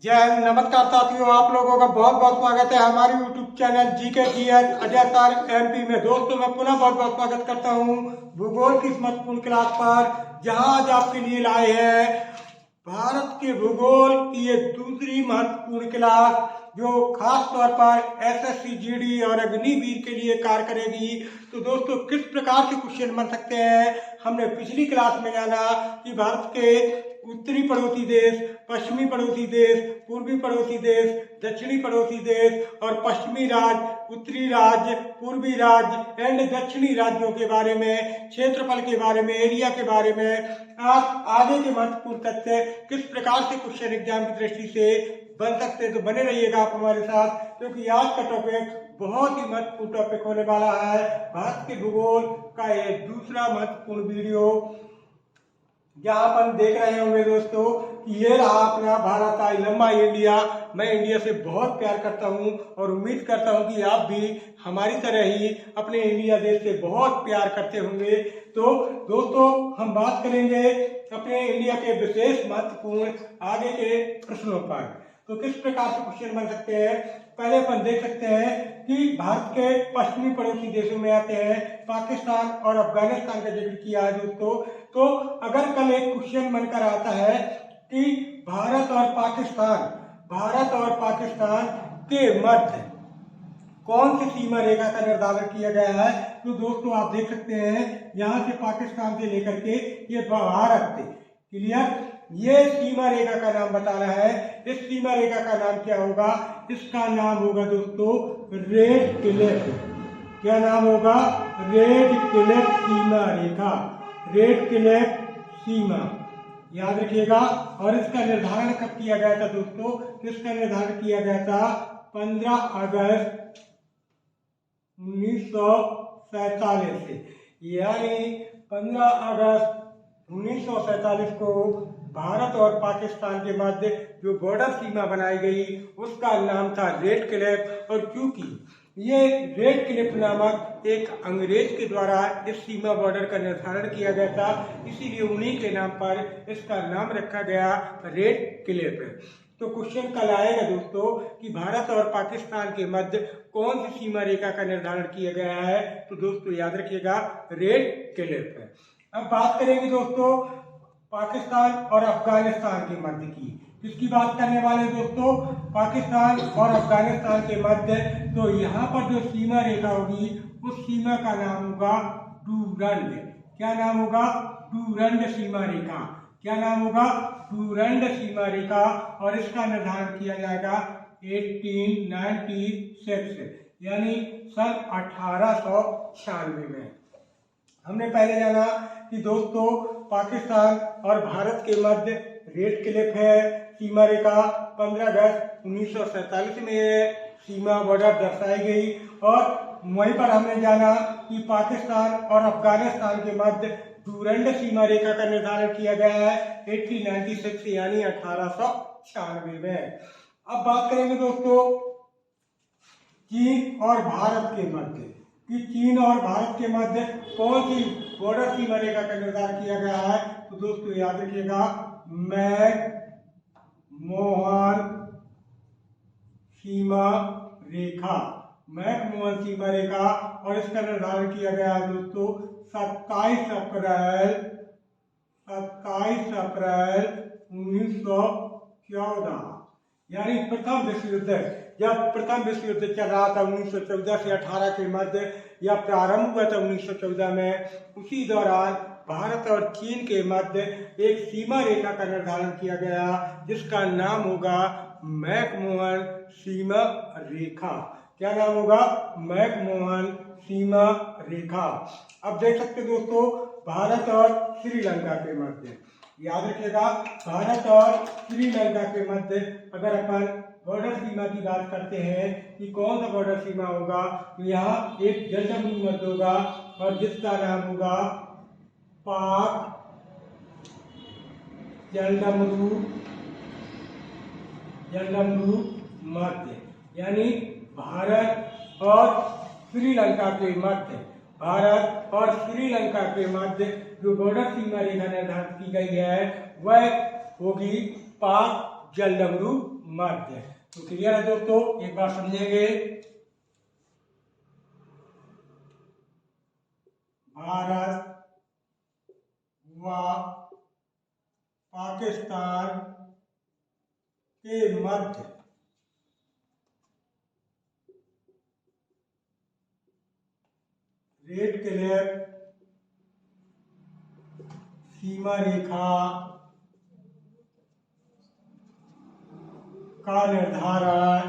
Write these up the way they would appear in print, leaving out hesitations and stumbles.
जय हिंद। नमस्कार साथियों, आप लोगों का बहुत बहुत स्वागत है हमारे YouTube channel GK GS Ajay sir MP में। दोस्तों, मैं पुनः बहुत बहुत स्वागत करता हूं भूगोल की इस महत्वपूर्ण क्लास पर, जहां आज आपके लिए लाए हैं भारत के भूगोल की ये दूसरी महत्वपूर्ण क्लास, जो खास तौर पर SSC GD और अग्निवीर के लिए कार्य करेगी। तो दोस्तों, किस प्रकार से क्वेश्चन बन सकते हैं, हमने पिछली क्लास में जाना कि भारत के उत्तरी पड़ोसी देश, पश्चिमी पड़ोसी देश, पूर्वी पड़ोसी देश, दक्षिणी पड़ोसी देश और पश्चिमी राज्य, उत्तरी राज्य, पूर्वी राज्य एंड दक्षिणी राज्यों के बारे में, क्षेत्रफल के बारे में, एरिया के बारे में, आप आगे के महत्वपूर्ण तथ्य किस प्रकार से क्वेश्चन एग्जाम की दृष्टि से बन सकते हैं। तो बने रहिएगा आप हमारे साथ, क्योंकि आज का टॉपिक बहुत ही महत्वपूर्ण टॉपिक होने वाला है। भारत के भूगोल का ये दूसरा महत्वपूर्ण वीडियो, जहां पर देख रहे होंगे दोस्तों कि ये रहा अपना भारत आई लंबा इंडिया। मैं इंडिया से बहुत प्यार करता हूं और उम्मीद करता हूं कि आप भी हमारी तरह ही अपने इंडिया देश से बहुत प्यार करते होंगे। तो दोस्तों, हम बात करेंगे अपने इंडिया के विशेष महत्वपूर्ण आगे के प्रश्नों पर। तो किस प्रकार से क्वेश्चन बन सकते हैं, पहले अपन देख सकते हैं कि भारत के पश्चिमी पड़ोसी देशों में आते हैं पाकिस्तान और अफगानिस्तान का जिक्र किया है दोस्तों। तो अगर कल एक क्वेश्चन बनकर आता है कि भारत और पाकिस्तान के मध्य कौन सी सीमा रेखा का निर्धारण किया गया है, तो दोस्तों आप देख सकते हैं यहाँ से पाकिस्तान से लेकर के ये भारत से क्लियर, ये सीमा रेखा का नाम बताना है। इस सीमा रेखा का नाम क्या होगा? इसका नाम होगा दोस्तों रेड क्लिफ। क्या नाम होगा? रेड क्लिफ सीमा रेखा, रेड क्लिफ सीमा, याद रखिएगा। और इसका निर्धारण कब किया गया था दोस्तों? इसका निर्धारण किया गया था 15 अगस्त 1947 से, यानी 15 अगस्त 1947 को भारत और पाकिस्तान के मध्य जो बॉर्डर सीमा बनाई गई उसका नाम था रेड क्लिफ। और क्योंकि ये रेड क्लिफ नामक एक अंग्रेज के द्वारा इस सीमा बॉर्डर का निर्धारण किया गया था, इसीलिए उन्हीं के नाम पर इसका नाम रखा गया रेड क्लिफ। तो क्वेश्चन कल आएगा दोस्तों कि भारत और पाकिस्तान के मध्य कौन सी सीमा रेखा का निर्धारण किया गया है, तो दोस्तों याद रखिएगा रेड क्लिफ। अब बात करेंगे दोस्तों पाकिस्तान और अफगानिस्तान के मध्य की। किसकी बात करने वाले दोस्तों? पाकिस्तान और अफगानिस्तान के मध्य। तो यहाँ पर जो सीमा रेखा होगी उस सीमा का नाम होगा डूरंड। क्या नाम होगा? डूरंड सीमा रेखा। क्या नाम होगा? डूरंड सीमा रेखा। और इसका निर्धारण किया जाएगा 1896 यानी सन 1896 में। हमने पहले जाना कि दोस्तों पाकिस्तान और भारत के मध्य रेड क्लिफ है, सीमा रेखा 15 अगस्त 1947 में है, सीमा बॉर्डर दर्शाई गई। और वहीं पर हमने जाना कि पाकिस्तान और अफगानिस्तान के मध्य डूरंड सीमा रेखा का निर्धारण किया गया है 1896 यानी 1896 में। अब बात करेंगे दोस्तों चीन और भारत के मध्य कि चीन और भारत के मध्य कौन सी बॉर्डर सीमा रेखा का निर्धारण किया गया है, तो दोस्तों याद रखिएगा मैक-मोहन सीमा रेखा, मैक-मोहन सीमा रेखा। और इसका निर्धारण किया गया है दोस्तों 27 अप्रैल 1914, यानी प्रथम विश्व युद्ध, जब प्रथम विश्व युद्ध चल रहा था 1914 से 18 के मध्य, या प्रारंभ हुआ था 1914 में, उसी दौरान भारत और चीन के मध्य एक सीमा रेखा का निर्धारण किया गया जिसका नाम होगा मैक-मोहन सीमा रेखा। क्या नाम होगा? मैक-मोहन सीमा रेखा। अब देख सकते दोस्तों भारत और श्रीलंका के मध्य, याद रखिएगा भारत और श्रीलंका के मध्य अगर अपन बॉर्डर सीमा की बात करते हैं कि कौन सा बॉर्डर सीमा होगा, तो यहाँ एक जलसमूह मध्य होगा और जिसका नाम होगा पाक जलसमूह मध्य, यानी भारत और श्रीलंका के मध्य, भारत और श्रीलंका के मध्य जो बॉर्डर सीमा रेखा निर्धारित की गई है वह होगी पाक जलडमरू मध्य। तो क्लियर है दोस्तों, एक बार समझेंगे। भारत व पाकिस्तान के मध्य रेड क्लिफ सीमा रेखा का निर्धारण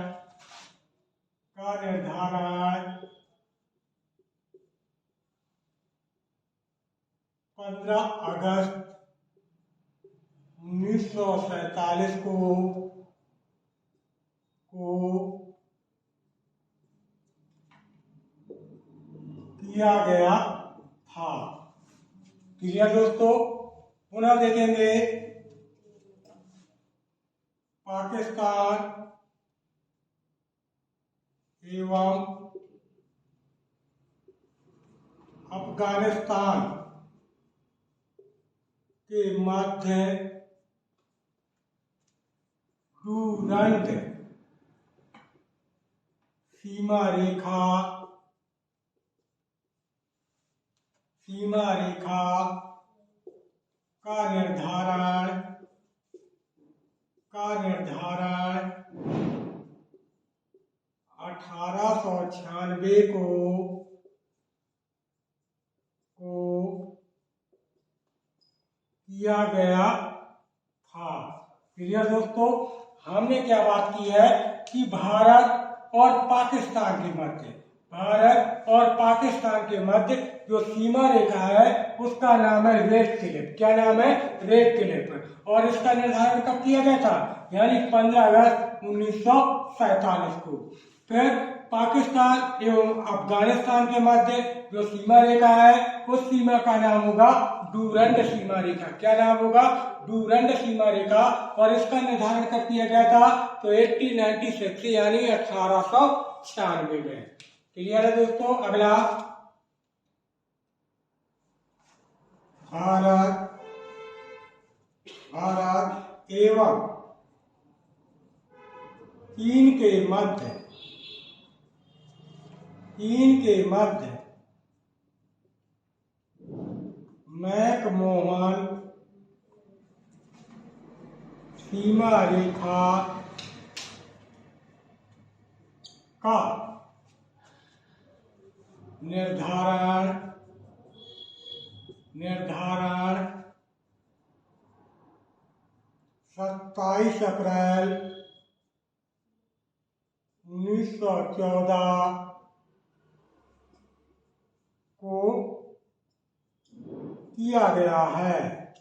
15 अगस्त 1947 को किया गया था। क्लियर दोस्तों, पुनः देखेंगे। पाकिस्तान एवं अफगानिस्तान के मध्य डूरंड सीमा रेखा का निर्धारण 1896 को किया गया था। क्लियर दोस्तों, हमने क्या बात की है कि भारत और पाकिस्तान के मध्य जो सीमा रेखा है उसका नाम है रेड क्लिफ। क्या नाम है? Red Cliff. और इसका निर्धारण कब किया गया था? यानी 15 अगस्त 1947 को। फिर पाकिस्तान एवं अफगानिस्तान के मध्य जो सीमा रेखा है उस सीमा का नाम होगा डूरंड सीमा रेखा। क्या नाम होगा? डूरंड सीमा रेखा। और इसका निर्धारण कब किया गया था? तो 1896 यानी 1896 में। क्लियर है दोस्तों। अगला, भारत एवं चीन के मध्य मैकमोहन सीमा रेखा का निर्धारण 27 अप्रैल 1914 को किया गया है।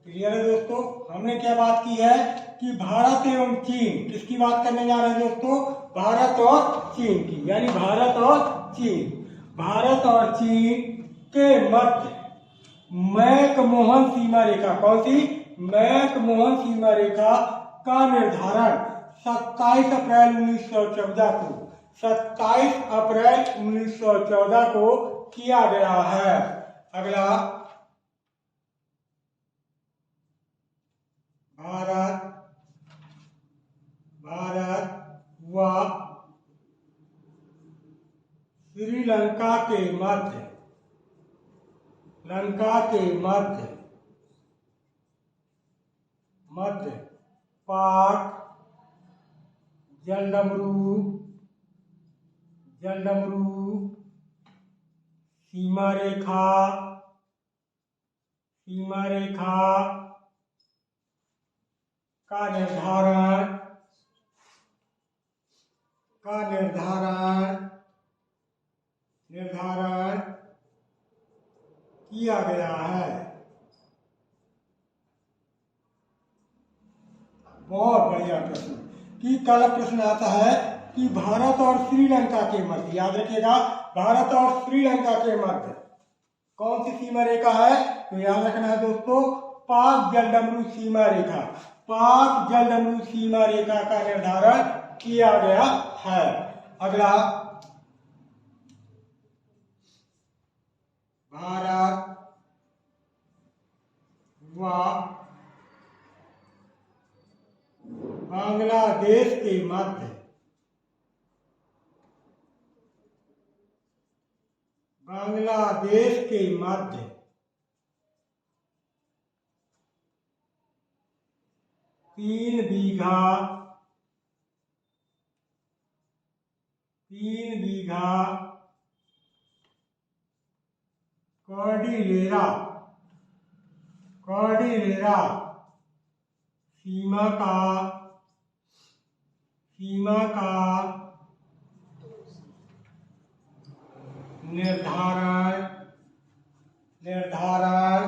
क्लियर है दोस्तों। हमने क्या बात की है कि भारत एवं चीन, किसकी बात करने जा रहे हैं दोस्तों? भारत और चीन की। यानी भारत और चीन के मध्य मैकमोहन सीमा रेखा, कौन सी? मैकमोहन सीमा रेखा का निर्धारण 27 अप्रैल 1914 को किया गया है। अगला, भारत व श्रीलंका के मध्य पाक जलडमरू सीमा रेखा का निर्धारण किया गया है। बहुत बढ़िया प्रश्न। कि कल प्रश्न आता है कि भारत और श्रीलंका के मध्य, याद रखिएगा, भारत और श्रीलंका के मध्य कौन सी सीमा रेखा है? तो याद रखना है दोस्तों, पाक जलडमरू सीमा रेखा। पाक जलडमरू सीमा रेखा का निर्धारण किया गया है। अगला, भारत व बांग्लादेश के मध्य, बांग्लादेश के मध्य 3 बीघा कॉर्डिलेरा सीमा का निर्धारण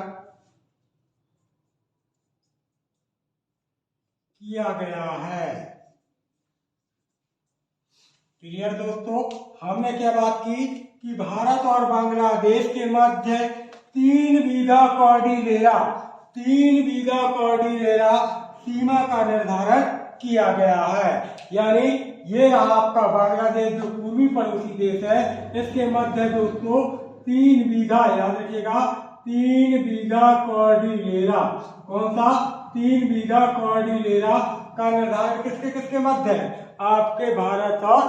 किया गया है। क्लियर दोस्तों, हमने क्या बात की कि भारत और बांग्लादेश के मध्य 3 बीघा कॉर्डिलेरा सीमा का निर्धारण किया गया है। यानी ये रहा आपका बांग्लादेश जो पूर्वी पड़ोसी देश है, इसके मध्य दोस्तों 3 बीघा, याद रखिएगा 3 बीघा कॉर्डिलेरा, कौन सा 3 बीघा कॉर्डिलेरा का निर्धारण किसके मध्य है? आपके भारत और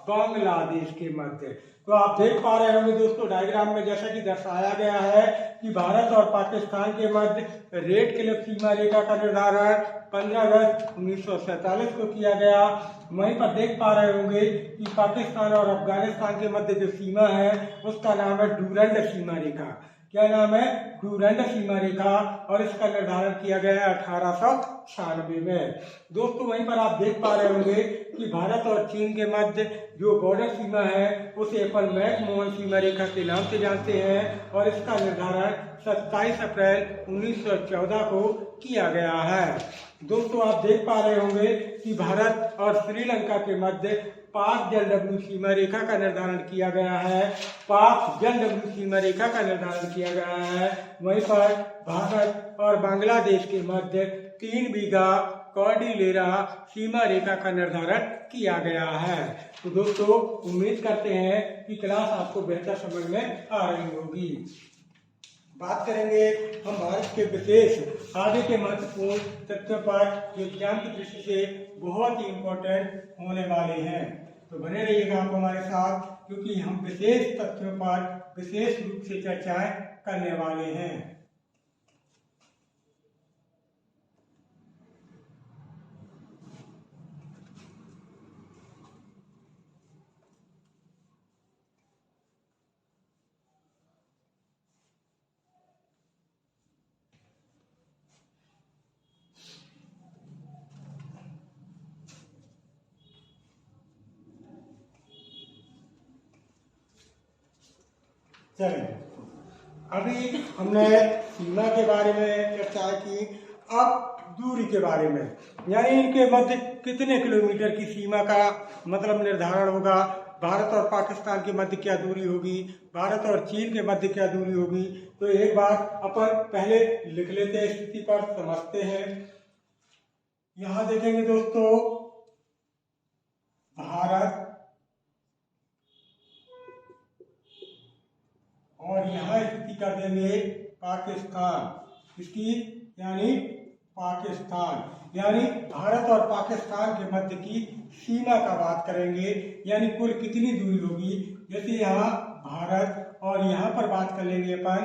बांग्लादेश के मध्य। तो आप देख पा रहे होंगे दोस्तों डायग्राम में जैसा कि दर्शाया गया है कि भारत और पाकिस्तान के मध्य रेड क्लिफ सीमा रेखा का निर्धारण 15 अगस्त 1947 को किया गया। वहीं पर देख पा रहे होंगे कि पाकिस्तान और अफगानिस्तान के मध्य जो सीमा है उसका नाम है डूरंड सीमा रेखा। क्या नाम है? डूरंड सीमा रेखा, और इसका निर्धारण किया गया है 1896 में। दोस्तों वहीं पर आप देख पा रहे होंगे कि भारत और चीन के मध्य जो बॉर्डर सीमा है उसे अपन मैकमोहन सीमा रेखा के नाम से जानते हैं, और इसका निर्धारण 27 अप्रैल 1914 को किया गया है। दोस्तों आप देख पा रहे होंगे कि भारत और श्रीलंका के मध्य पाक जलडब्ल्यू सीमा रेखा का निर्धारण किया गया है। वहीं पर भारत और बांग्लादेश के मध्य 3 बीघा कॉर्डिलेरा सीमा रेखा का निर्धारण किया गया है। तो दोस्तों उम्मीद करते हैं कि क्लास आपको बेहतर समझ में आ रही होगी। बात करेंगे हम भारत के विशेष आगे के महत्वपूर्ण तथ्यों पर जो एग्जाम की दृष्टि से बहुत ही इम्पोर्टेंट होने वाले हैं। तो बने रहिएगा आप हमारे साथ, क्योंकि हम विशेष तथ्यों पर विशेष रूप से चर्चाएं करने वाले हैं। चलिए, अभी हमने सीमा के बारे में चर्चा की, अब दूरी के बारे में, यानी इनके मध्य कितने किलोमीटर की सीमा का मतलब निर्धारण होगा। भारत और पाकिस्तान के मध्य क्या दूरी होगी, भारत और चीन के मध्य क्या दूरी होगी। तो एक बार अपन पहले लिख लेते हैं, स्थिति पर समझते हैं। यहाँ देखेंगे दोस्तों भारत और यहाँ स्थिति कर देंगे पाकिस्तान, इसकी यानी पाकिस्तान, यानी भारत और पाकिस्तान के मध्य की सीमा का बात करेंगे, यानी कुल कितनी दूरी होगी। जैसे यहाँ भारत और यहाँ पर बात कर लेंगे अपन,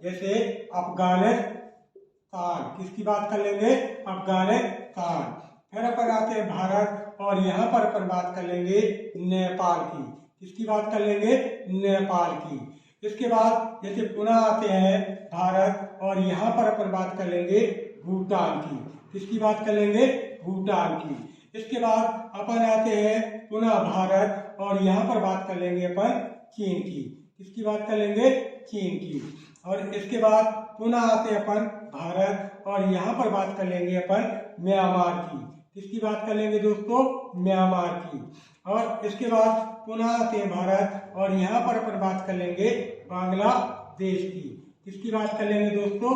जैसे अफगानिस्तान, किसकी बात कर लेंगे? अफगानिस्तान। फिर अपन आते हैं भारत और यहाँ पर अपन बात कर लेंगे नेपाल की, किसकी बात कर लेंगे? नेपाल की। इसके बाद जैसे पुनः आते हैं भारत और यहाँ पर अपन बात कर लेंगे भूटान की, किसकी बात कर लेंगे? भूटान की। इसके बाद अपन आते हैं पुनः भारत और यहाँ पर बात कर लेंगे अपन चीन की, किसकी बात कर लेंगे? चीन की। और इसके बाद पुनः आते हैं अपन भारत और यहाँ पर बात कर लेंगे अपन म्यांमार की, किसकी बात कर लेंगे दोस्तों? म्यांमार की। और इसके बाद पुनः आते हैं भारत और यहाँ पर अपन बात कर लेंगे बांग्लादेश की, किसकी बात कर लेंगे दोस्तों?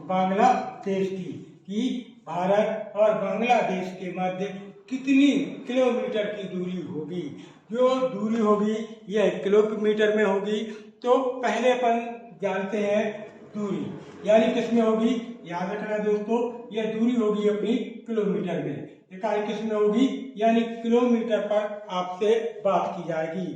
बांग्लादेश की। कि भारत और बांग्लादेश के मध्य कितनी किलोमीटर की दूरी होगी। जो दूरी होगी यह किलोमीटर में होगी। तो पहले अपन जानते हैं दूरी यानी किस में होगी, याद रखना दोस्तों, यह दूरी होगी अपनी किलोमीटर में। इकाई किसमें होगी, यानी किलोमीटर पर आपसे बात की जाएगी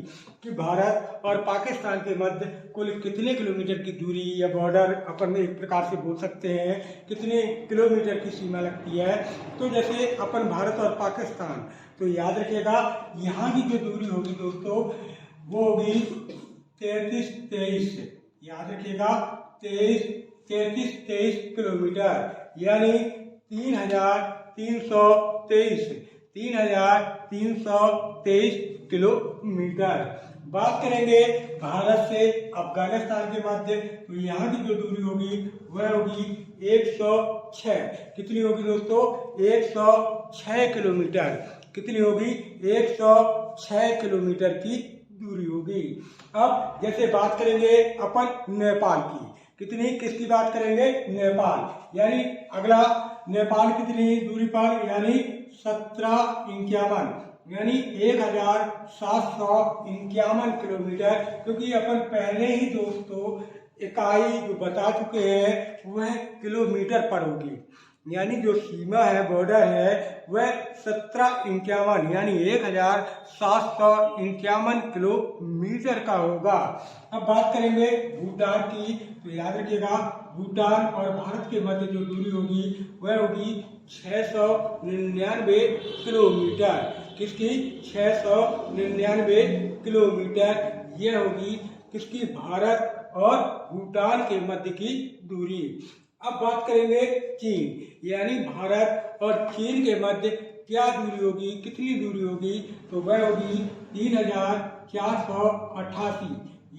कि भारत और पाकिस्तान के मध्य कुल कितने किलोमीटर की दूरी या बॉर्डर अपन एक प्रकार से बोल सकते हैं, कितने किलोमीटर की सीमा लगती है। तो जैसे अपन भारत और पाकिस्तान, तो याद रखिएगा यहाँ की जो दूरी होगी दोस्तों वो होगी 33-23, याद रखिएगा 33-23 किलोमीटर, यानी 3323 किलोमीटर। बात करेंगे भारत से अफगानिस्तान के मध्य, तो यहाँ की जो दूरी होगी वह होगी 106। कितनी होगी दोस्तों, 106 किलोमीटर। कितनी होगी, 106 किलोमीटर की दूरी होगी। अब जैसे बात करेंगे अपन नेपाल की, कितनी, किसकी बात करेंगे, नेपाल, यानी अगला नेपाल कितनी दूरी पर, यानी 1751, यानी 1751 किलोमीटर। क्योंकि अपन पहले ही दोस्तों इकाई जो बता चुके हैं वह किलोमीटर पर होगी, यानी जो सीमा है, बॉर्डर है, वह 1751 यानी 1751 किलोमीटर का होगा। अब बात करेंगे भूटान की, तो याद रखिएगा भूटान और भारत के मध्य जो दूरी होगी वह होगी 699 किलोमीटर। किसकी, 699 किलोमीटर। यह होगी किसकी, भारत और भूटान के मध्य की दूरी। अब बात करेंगे चीन, यानी भारत और चीन के मध्य क्या दूरी होगी, कितनी दूरी होगी, तो वह होगी 3488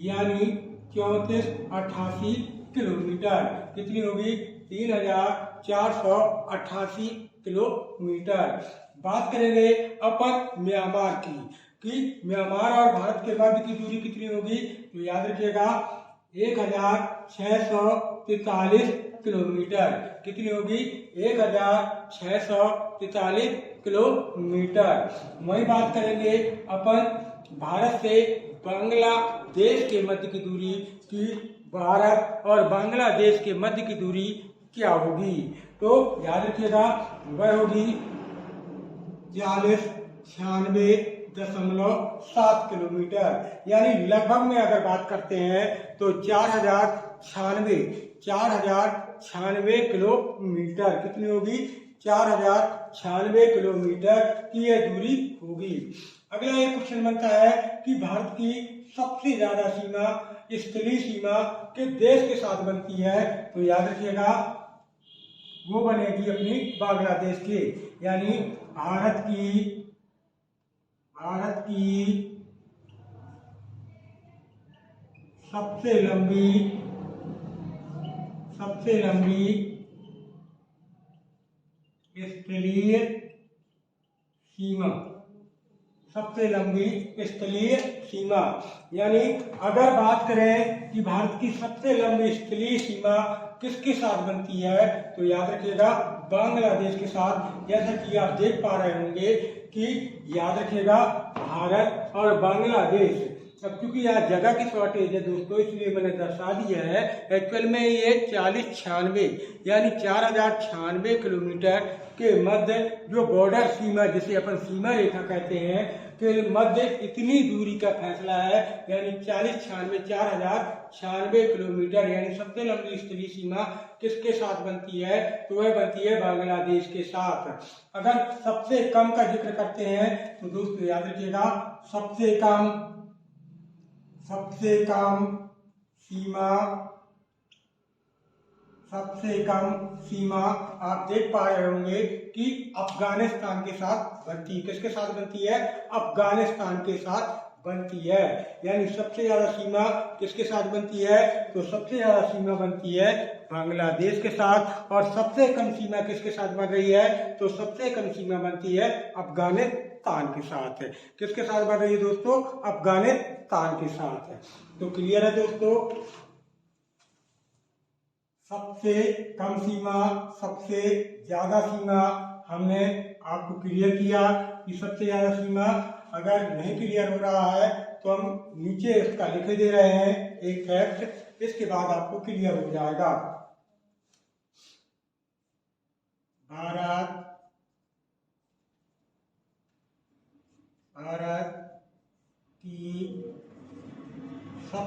यानी 3488 किलोमीटर। कितनी होगी, 3488 किलोमीटर। बात करेंगे अपन म्यांमार की कि म्यांमार और भारत के मध्य की दूरी कितनी होगी, तो याद रखिएगा 1643 किलोमीटर। कितनी होगी, 1643 किलोमीटर। वही बात करेंगे अपन भारत से बांग्लादेश के मध्य की दूरी कि भारत और बांग्लादेश के मध्य की दूरी क्या होगी, तो याद रखिएगा वह होगी 4096.7 किलोमीटर, यानी लगभग में अगर बात करते हैं तो 4096 किलोमीटर। कितनी होगी, 4096 किलोमीटर की यह दूरी होगी। अगला एक क्वेश्चन बनता है कि भारत की सबसे ज्यादा सीमा स्थलीय सीमा किस देश के साथ बनती है, तो याद रखिएगा वो बनेगी अपनी बांग्लादेश के, यानी भारत की सबसे लंबी स्थलीय सीमा, सबसे लंबी स्थलीय सीमा, यानी अगर बात करें कि भारत की सबसे लंबी स्थलीय सीमा किसके साथ बनती है, तो याद रखिएगा बांग्लादेश के साथ। जैसा कि आप देख पा रहे होंगे कि याद रखिएगा भारत और बांग्लादेश, अब क्योंकि यहाँ जगह की शॉर्टेज है दोस्तों इसलिए मैंने दर्शा दिया है। एक्चुअल में ये 4096 यानी 4096 किलोमीटर के मध्य जो बॉर्डर सीमा जिसे अपन सीमा रेखा कहते हैं के मध्य इतनी दूरी का फैसला है, यानी 4096 किलोमीटर, यानी सबसे लंबी स्थलीय सीमा किसके साथ बनती है, तो वह बनती है बांग्लादेश के साथ। अगर सबसे कम का जिक्र करते हैं तो दोस्तों याद रखिएगा सबसे कम सीमा आप देख पा रहे होंगे कि अफगानिस्तान के साथ बनती है। किसके साथ बनती है, अफगानिस्तान के साथ बनती है। यानी सबसे ज्यादा सीमा किसके साथ बनती है, तो सबसे ज्यादा सीमा बनती है बांग्लादेश के साथ, और सबसे कम सीमा किसके साथ बन रही है, तो सबसे कम सीमा बनती है अफगानिस्तान के साथ। किसके साथ बन रही है दोस्तों, अफगानिस्तान के साथ। तो क्लियर है दोस्तों, सबसे कम सीमा, सबसे ज्यादा सीमा हमने आपको क्लियर किया कि सबसे ज्यादा सीमा। अगर नहीं क्लियर हो रहा है तो हम नीचे इसका लिख दे रहे हैं एक फैक्ट, इसके बाद आपको क्लियर हो जाएगा। भारत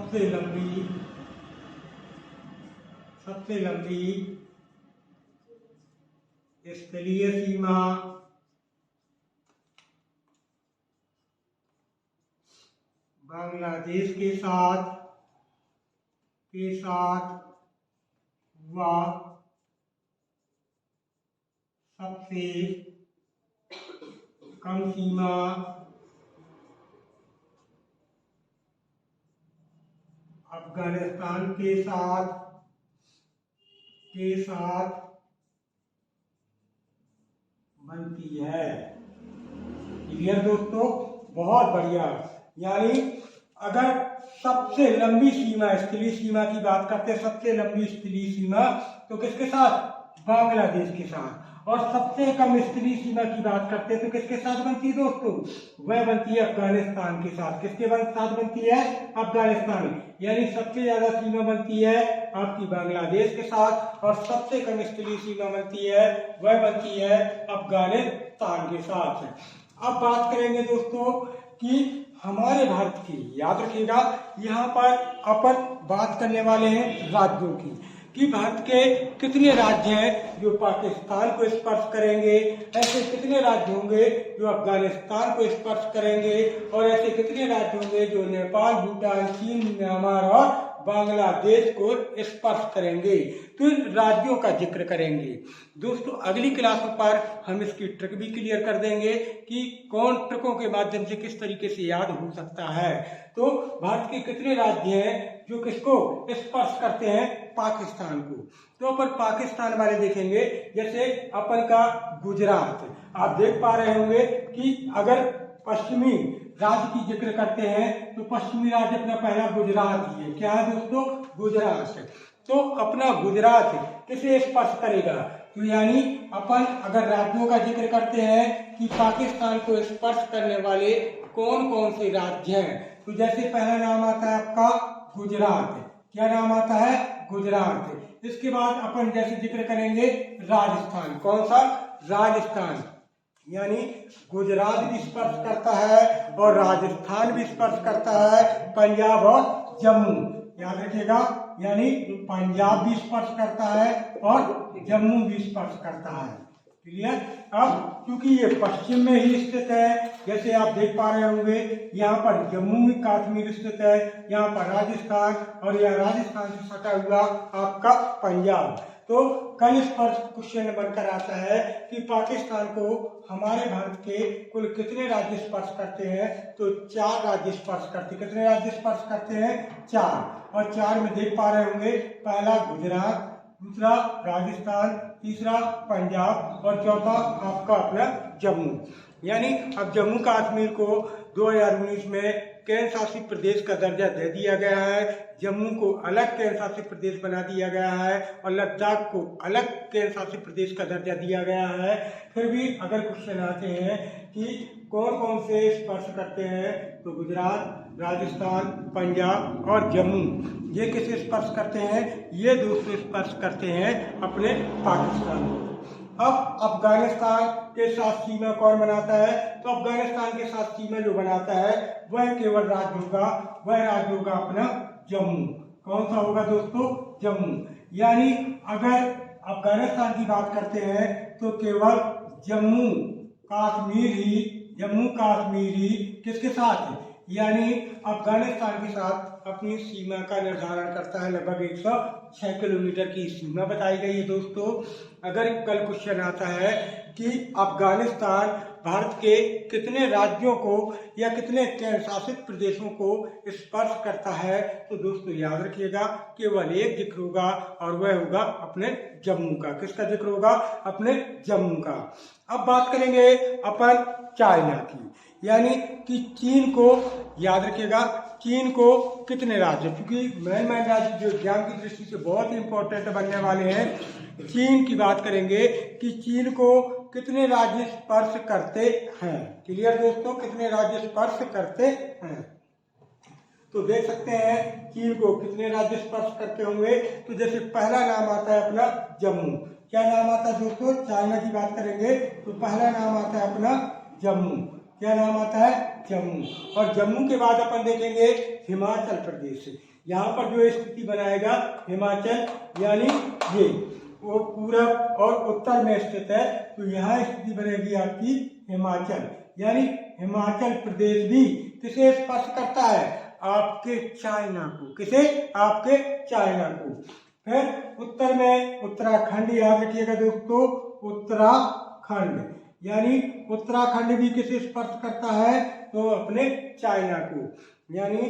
सबसे लंबी स्थलीय सीमा बांग्लादेश के साथ व सबसे कम सीमा अफगानिस्तान के साथ बनती है। क्लियर दोस्तों, बहुत बढ़िया। यानी अगर सबसे लंबी सीमा स्थलीय सीमा की बात करते हैं, सबसे लंबी स्थलीय सीमा तो किसके साथ? बांग्लादेश के साथ। और सबसे कम स्थलीय सीमा की बात करते हैं तो किसके साथ बनती है दोस्तों? वह बनती है अफगानिस्तान के साथ। किसके साथ बनती है? अफगानिस्तान। यानी सबसे ज्यादा सीमा बनती है आपकी बांग्लादेश के साथ और सबसे कम स्थलीय सीमा बनती है वह बनती है अफगानिस्तान के साथ। अब बात करेंगे दोस्तों कि हमारे भारत की, याद रखिएगा यहाँ पर अपन बात करने वाले हैं राज्यों की, कि भारत के कितने राज्य हैं जो पाकिस्तान को स्पर्श करेंगे, ऐसे कितने राज्य होंगे जो अफगानिस्तान को स्पर्श करेंगे और ऐसे कितने राज्य होंगे जो नेपाल, भूटान, चीन, म्यांमार और बांग्लादेश को स्पर्श करेंगे। तो इन राज्यों का जिक्र करेंगे दोस्तों। अगली क्लासों पर हम इसकी ट्रिक भी क्लियर कर देंगे कि कौन ट्रिकों के माध्यम से किस तरीके से याद हो सकता है। तो भारत के कितने राज्य हैं जो किसको स्पर्श करते हैं? पाकिस्तान को। तो अपन पाकिस्तान वाले देखेंगे, जैसे अपन का गुजरात। आप देख पा रहे होंगे कि अगर पश्चिमी राज्य की जिक्र करते हैं तो पश्चिमी राज्य अपना पहला गुजरात ही है। क्या है दोस्तों? गुजरात। तो अपना गुजरात किसे स्पर्श करेगा? तो यानी अपन अगर राज्यों का जिक्र करते हैं कि पाकिस्तान को स्पर्श करने वाले कौन कौन से राज्य हैं, तो जैसे पहला नाम आता है आपका गुजरात। क्या नाम आता है? गुजरात। इसके बाद अपन जैसे जिक्र करेंगे राजस्थान। कौन सा? राजस्थान। यानी गुजरात भी स्पर्श करता है और राजस्थान भी स्पर्श करता है, पंजाब और जम्मू। याद रखिएगा, यानी पंजाब भी स्पर्श करता है और जम्मू भी स्पर्श करता है। क्लियर? अब क्योंकि ये पश्चिम में ही स्थित है, जैसे आप देख पा रहे होंगे यहाँ पर जम्मू कश्मीर स्थित है, यहाँ पर राजस्थान और यह राजस्थान से सटा हुआ आपका पंजाब। तो कल इस पर क्वेश्चन बनकर आता है कि पाकिस्तान को हमारे भारत के कुल कितने राज्य स्पर्श करते हैं? तो 4 राज्य स्पर्श करते। कितने राज्य स्पर्श करते हैं? 4। और 4 में देख पा रहे होंगे, पहला गुजरात, दूसरा राजस्थान, तीसरा पंजाब और चौथा आपका अपना जम्मू। यानी अब जम्मू कश्मीर को 2019 में केंद्र शासित प्रदेश का दर्जा दे दिया गया है। जम्मू को अलग केंद्र शासित प्रदेश बना दिया गया है और लद्दाख को अलग केंद्र शासित प्रदेश का दर्जा दिया गया है। फिर भी अगर क्वेश्चन आते हैं कि कौन कौन से स्पर्श करते हैं, तो गुजरात, राजस्थान, पंजाब और जम्मू ये किसे स्पर्श करते हैं? ये दोस्तों स्पर्श करते हैं अपने पाकिस्तान को। अब अफगानिस्तान के साथ सीमा कौन बनाता है? तो अफगानिस्तान के साथ सीमा जो बनाता है वह केवल राज्य होगा, वह राज्य होगा अपना जम्मू। कौन सा होगा दोस्तों? जम्मू। यानी अगर अफगानिस्तान की बात करते हैं तो केवल जम्मू कश्मीर ही किसके साथ? यानी अफगानिस्तान के साथ अपनी सीमा का निर्धारण करता है। लगभग 106 किलोमीटर की सीमा बताई गई है दोस्तों। अगर कल क्वेश्चन आता है कि अफगानिस्तान भारत के कितने राज्यों को या कितने केंद्र शासित प्रदेशों को स्पर्श करता है, तो दोस्तों याद रखिएगा केवल एक जिक्र होगा और वह होगा अपने जम्मू का। किसका जिक्र होगा? अपने जम्मू का। अब बात करेंगे अपन चाइना की, यानी कि चीन को। याद रखिएगा चीन को कितने राज्य, क्योंकि मेन राज्य जो एग्जाम की दृष्टि से बहुत ही इंपॉर्टेंट बनने वाले हैं। चीन की बात करेंगे कि चीन को कितने राज्य स्पर्श करते हैं। क्लियर दोस्तों? कितने राज्य स्पर्श करते हैं? तो देख सकते हैं चीन को कितने राज्य स्पर्श करते होंगे। तो जैसे पहला नाम आता है अपना जम्मू। क्या नाम आता है दोस्तों? चाइना की बात करेंगे तो पहला नाम आता है अपना जम्मू। क्या नाम आता है? जम्मू। और जम्मू के बाद अपन देखेंगे हिमाचल प्रदेश। यहाँ पर जो स्थिति बनाएगा हिमाचल, यानी ये वो पूरब और उत्तर में स्थित है, तो यहाँ स्थिति बनेगी आपकी हिमाचल, यानी हिमाचल प्रदेश भी किसे स्पर्श करता है? आपके चाइना को। किसे? आपके चाइना को। फिर उत्तर में उत्तराखंड, याद रखिएगा दोस्तों, उत्तराखंड, यानी उत्तराखंड भी किसे स्पर्श करता है? तो अपने चाइना को, यानी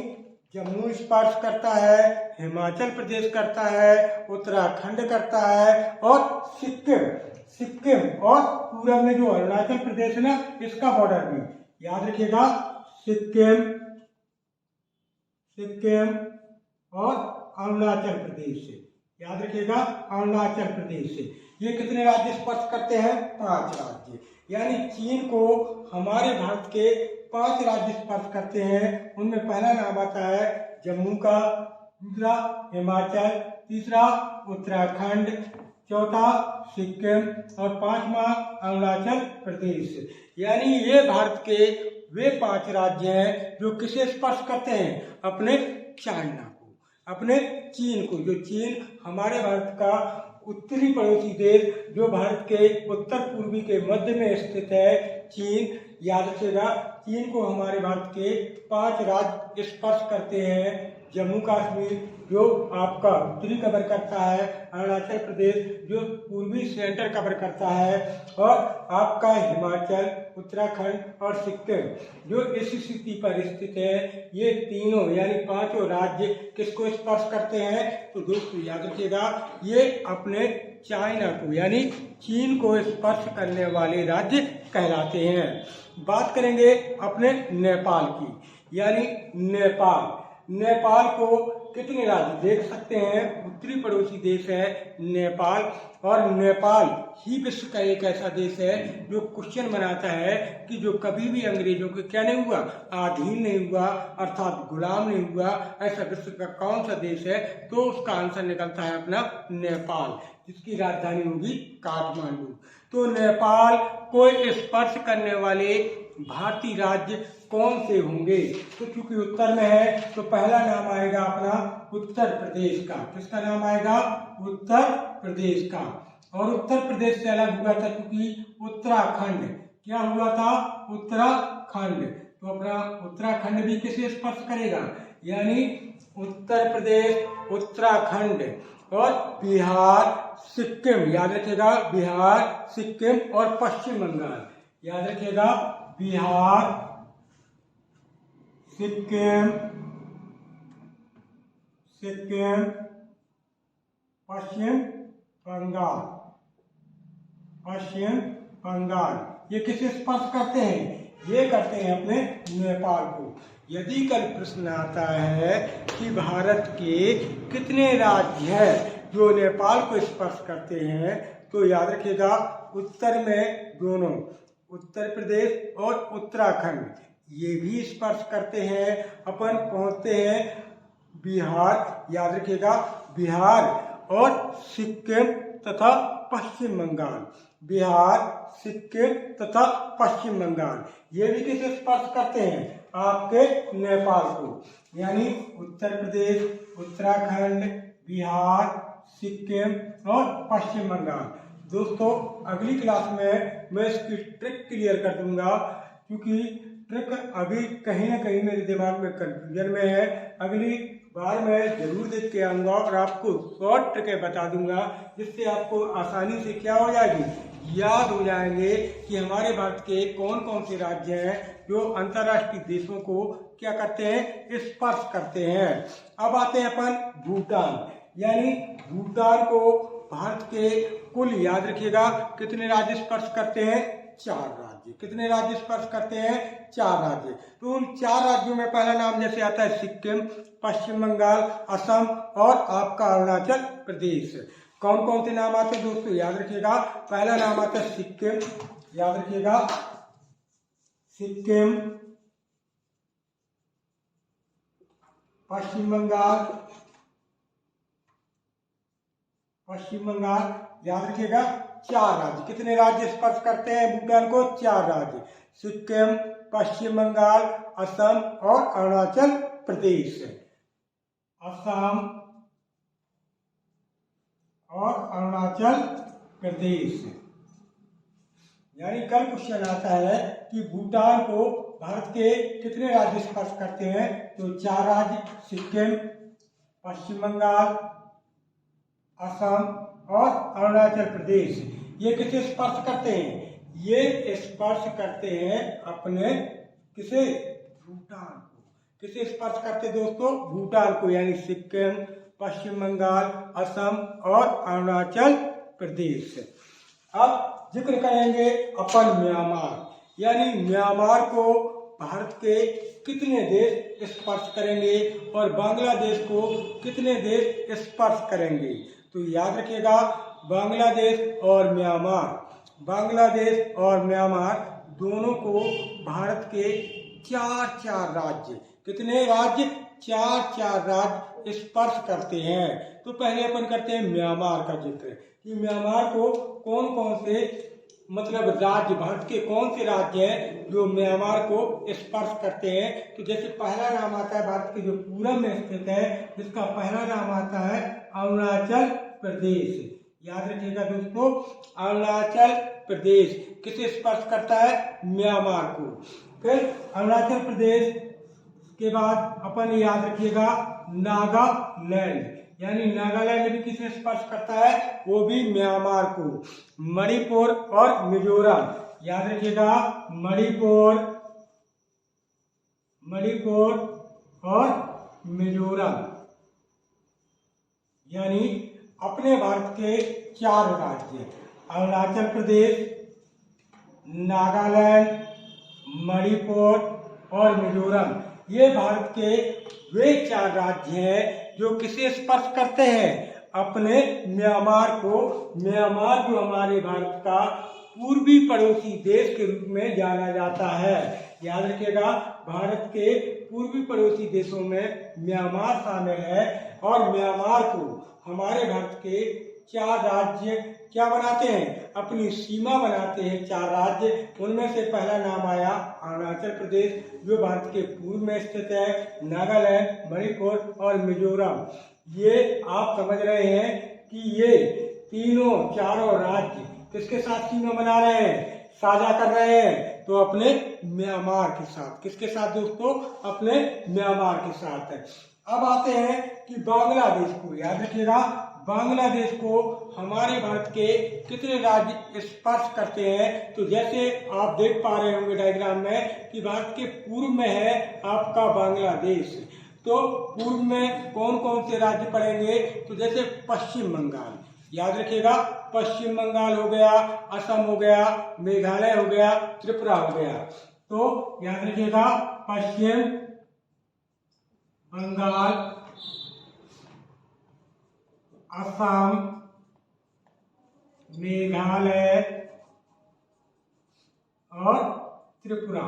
जम्मू स्पर्श करता है, हिमाचल प्रदेश करता है, उत्तराखंड करता है, और सिक्किम और पूरब में जो अरुणाचल प्रदेश है ना, इसका बॉर्डर भी, याद रखिएगा, सिक्किम और अरुणाचल प्रदेश से, याद रखिएगा, अरुणाचल प्रदेश से। ये कितने राज्य स्पर्श करते हैं? 5 राज्य, यानी चीन को हमारे भारत के 5 राज्य स्पर्श करते हैं। उनमें पहला नाम आता है जम्मू का, दूसरा हिमाचल, तीसरा उत्तराखंड, चौथा सिक्किम और 5वां अरुणाचल प्रदेश। यानी ये भारत के वे 5 राज्य हैं जो किसे स्पर्श करते हैं? अपने चाइना को, अपने चीन को। जो चीन हमारे भारत का उत्तरी पड़ोसी देश, जो भारत के उत्तर पूर्वी के मध्य में स्थित है, चीन, याद रखिएगा, चीन को हमारे भारत के 5 राज्य स्पर्श करते हैं। जम्मू कश्मीर जो आपका उत्तरी कवर करता है, अरुणाचल प्रदेश जो पूर्वी सेंटर कवर करता है, और आपका हिमाचल, उत्तराखंड और सिक्किम जो इस स्थिति पर स्थित है। ये तीनों यानी 5 राज्य किसको स्पर्श करते हैं? तो दोस्तों याद रखिएगा, ये अपने चाइना को यानी चीन को स्पर्श करने वाले राज्य कहलाते हैं। बात करेंगे अपने नेपाल की, यानी नेपाल को कितने राज्य देख सकते हैं? उत्तरी पड़ोसी देश है नेपाल, और नेपाल ही विश्व का एक ऐसा देश है जो क्वेश्चन बनाता है कि जो कभी भी अंग्रेजों के क्या नहीं हुआ? अधीन नहीं हुआ, अर्थात गुलाम नहीं हुआ। ऐसा विश्व का कौन सा देश है? तो उसका आंसर निकलता है अपना नेपाल, जिसकी राजधानी होगी काठमांडू। तो नेपाल को स्पर्श करने वाले भारतीय राज्य कौन से होंगे? तो क्योंकि उत्तर में है तो पहला नाम आएगा अपना उत्तर प्रदेश का। किसका नाम आएगा? उत्तर प्रदेश का। और उत्तर प्रदेश से अलग हुआ था क्योंकि उत्तराखंड, क्या हुआ था? उत्तराखंड। तो अपना उत्तराखंड भी किसे स्पर्श करेगा? यानी उत्तर प्रदेश, उत्तराखंड और बिहार, सिक्किम, याद रखिएगा, बिहार, सिक्किम और पश्चिम बंगाल, याद रखिएगा, बिहार, सिक्किम, पश्चिम बंगाल, ये किसे स्पर्श करते हैं? ये करते हैं अपने नेपाल को। यदि कल प्रश्न आता है कि भारत के कितने राज्य हैं जो नेपाल को स्पर्श करते हैं, तो याद रखिएगा, उत्तर में दोनों उत्तर प्रदेश और उत्तराखंड ये भी स्पर्श करते हैं। अपन पहुंचते हैं बिहार, याद रखिएगा, बिहार और सिक्किम तथा पश्चिम बंगाल, बिहार, सिक्किम तथा पश्चिम बंगाल ये भी किसे स्पर्श करते हैं? आपके नेपाल को। यानी उत्तर प्रदेश, उत्तराखंड, बिहार, सिक्किम और पश्चिम बंगाल। दोस्तों अगली क्लास में मैं इसकी ट्रिक क्लियर कर दूंगा, क्योंकि ट्रिक अभी कहीं ना कहीं मेरे दिमाग में कंफ्यूजन में है। अगली बार मैं जरूर देख के आऊँगा और आपको शॉर्ट ट्रिकें बता दूंगा, जिससे आपको आसानी से क्या हो जाएगी? याद हो जाएंगे कि हमारे भारत के कौन कौन से राज्य हैं जो अंतर्राष्ट्रीय देशों को क्या करते हैं? स्पर्श करते हैं। अब आते हैं अपन भूटान, यानी भूटान को भारत के कुल, याद रखिएगा, कितने राज्य स्पर्श करते हैं? 4 राज्य। कितने राज्य स्पर्श करते हैं? 4 राज्य। तो उन 4 राज्यों में पहला नाम जैसे आता है सिक्किम, पश्चिम बंगाल, असम और आपका अरुणाचल प्रदेश। कौन कौन से नाम आते हैं दोस्तों? याद रखिएगा, पहला नाम आता है सिक्किम, याद रखिएगा, सिक्किम, पश्चिम बंगाल, याद रखिएगा, 4 राज्य। कितने राज्य स्पर्श करते हैं भूटान को? 4 राज्य, सिक्किम, पश्चिम बंगाल, असम और अरुणाचल प्रदेश। असम और अरुणाचल प्रदेश। यानी कल क्वेश्चन आता है कि भूटान को भारत के कितने राज्य स्पर्श करते हैं? तो 4 राज्य, सिक्किम, पश्चिम बंगाल, असम और अरुणाचल प्रदेश। ये किसे स्पर्श करते हैं? ये स्पर्श करते हैं अपने किसे? भूटान को। किसे स्पर्श करते दोस्तों? भूटान को, यानी सिक्किम, पश्चिम बंगाल, असम और अरुणाचल प्रदेश। अब जिक्र करेंगे अपन म्यांमार, यानी म्यांमार को भारत के कितने देश स्पर्श करेंगे और बांग्लादेश को कितने देश स्पर्श करेंगे? तो याद रखिएगा, बांग्लादेश और म्यांमार दोनों को भारत के 4 राज्य, कितने राज्य? 4 राज्य स्पर्श करते हैं। तो पहले अपन करते हैं म्यांमार का जिक्र कि म्यांमार को कौन कौन से मतलब राज्य, भारत के कौन से राज्य हैं जो म्यांमार को स्पर्श करते हैं? तो जैसे पहला नाम आता है भारत के जो पूरब में स्थित है, जिसका पहला नाम आता है अरुणाचल प्रदेश। याद रखिएगा दोस्तों, अरुणाचल प्रदेश किसे स्पर्श करता है? म्यांमार को। फिर अरुणाचल प्रदेश के बाद अपन याद रखिएगा नागालैंड, यानी नागालैंड भी किसे स्पर्श करता है? वो भी म्यांमार को। मणिपुर और मिजोरम, याद रखिएगा, मणिपुर और मिजोरम, यानी अपने भारत के 4 राज्य, अरुणाचल प्रदेश, नागालैंड, मणिपुर और मिजोरम, ये भारत के वे 4 राज्य हैं जो किसे स्पर्श करते हैं? अपने म्यांमार को। म्यांमार जो हमारे भारत का पूर्वी पड़ोसी देश के रूप में जाना जाता है। याद रखिएगा, भारत के पूर्वी पड़ोसी देशों में म्यांमार शामिल है और म्यांमार को हमारे भारत के 4 राज्य क्या बनाते हैं? अपनी सीमा बनाते हैं 4 राज्य। उनमें से पहला नाम आया अरुणाचल प्रदेश जो भारत के पूर्व में स्थित है, नागालैंड, मणिपुर और मिजोरम। ये आप समझ रहे हैं कि ये चारों राज्य किसके साथ सीमा बना रहे हैं? साझा कर रहे हैं। तो अपने म्यांमार के साथ। किसके साथ दोस्तों? अपने म्यांमार के साथ। अब आते हैं कि बांग्लादेश को। याद रखिएगा, बांग्लादेश को हमारे भारत के कितने राज्य स्पर्श करते हैं? तो जैसे आप देख पा रहे होंगे डायग्राम में कि भारत के पूर्व में है आपका बांग्लादेश। तो पूर्व में कौन कौन से राज्य पड़ेंगे? तो जैसे पश्चिम बंगाल, याद रखिएगा, पश्चिम बंगाल हो गया, असम हो गया, मेघालय हो गया, त्रिपुरा हो गया। तो याद रखिएगा, पश्चिम बंगाल, असम, मेघालय और त्रिपुरा।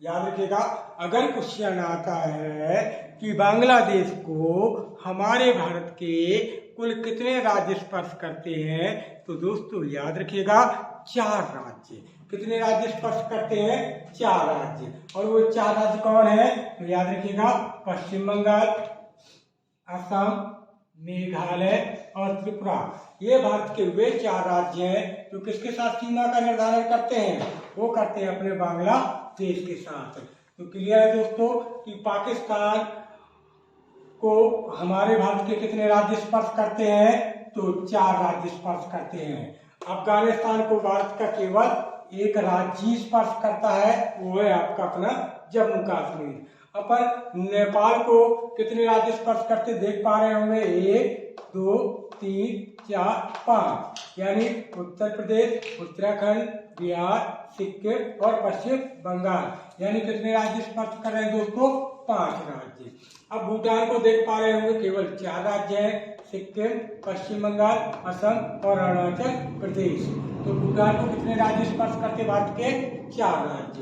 याद रखिएगा, अगर क्वेश्चन आता है कि बांग्लादेश को हमारे भारत के कुल कितने राज्य स्पर्श करते हैं? तो दोस्तों याद रखिएगा, 4 राज्य। कितने राज्य स्पर्श करते हैं? 4 राज्य। और वो 4 राज्य कौन है? तो याद रखिएगा, पश्चिम बंगाल, असम, मेघालय और त्रिपुरा। ये भारत के वे 4 राज्य हैं जो किसके साथ सीमा का निर्धारण करते हैं? वो करते हैं अपने बांग्लादेश के साथ। तो क्लियर है दोस्तों कि पाकिस्तान को हमारे भारत के कितने राज्य स्पर्श करते हैं? तो 4 राज्य स्पर्श करते हैं। अफगानिस्तान को भारत का केवल एक राज्य ही स्पर्श करता है, वो है आपका अपना जम्मू कश्मीर। अपन नेपाल को कितने राज्य स्पर्श करते देख पा रहे होंगे? 1, 2, 3, 4, 5, यानी उत्तर प्रदेश, उत्तराखंड, बिहार, सिक्किम और पश्चिम बंगाल, यानी कितने राज्य स्पर्श कर रहे हैं दोस्तों? 5 राज्य। अब भूटान को देख पा रहे होंगे, केवल 4 राज्य हैं, सिक्किम, पश्चिम बंगाल, असम और अरुणाचल प्रदेश। तो भूटान को कितने राज्य स्पर्श करते? भारत के 4 राज्य।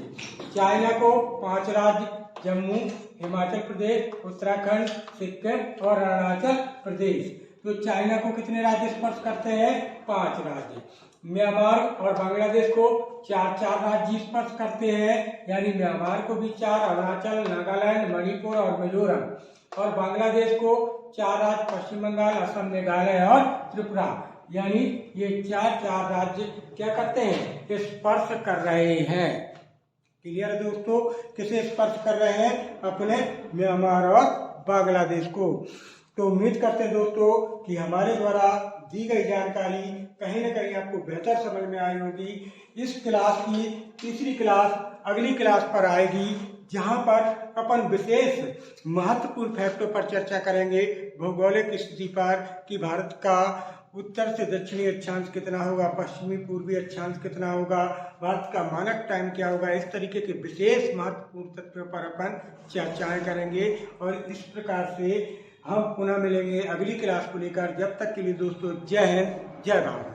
चाइना को 5 राज्य, जम्मू, हिमाचल प्रदेश, उत्तराखंड, सिक्किम और अरुणाचल प्रदेश। तो चाइना को कितने राज्य स्पर्श करते हैं? 5 राज्य। म्यांमार और बांग्लादेश को 4 राज्य स्पर्श करते हैं, यानी म्यांमार को भी 4, अरुणाचल, नागालैंड, मणिपुर और मिजोरम, और बांग्लादेश को 4 राज्य, पश्चिम बंगाल, असम, मेघालय और त्रिपुरा, यानी ये 4 राज्य क्या करते हैं? स्पर्श कर रहे हैं। क्लियर है दोस्तों? किसे स्पर्श कर रहे हैं? अपने म्यांमार और बांग्लादेश को। तो उम्मीद करते हैं दोस्तों कि हमारे द्वारा दी गई जानकारी कहीं न कहीं आपको बेहतर समझ में आई होगी। इस क्लास की तीसरी क्लास अगली क्लास पर आएगी, जहां पर अपन विशेष महत्वपूर्ण फैक्टों पर चर्चा करेंगे, भौगोलिक स्थिति पर, कि भारत का उत्तर से दक्षिणी अक्षांश कितना होगा, पश्चिमी पूर्वी अक्षांश कितना होगा, भारत का मानक टाइम क्या होगा। इस तरीके के विशेष महत्वपूर्ण तथ्यों पर अपन चर्चाएं करेंगे, और इस प्रकार से हम पुनः मिलेंगे अगली क्लास को लेकर। जब तक के लिए दोस्तों, जय हिंद, जय भारत।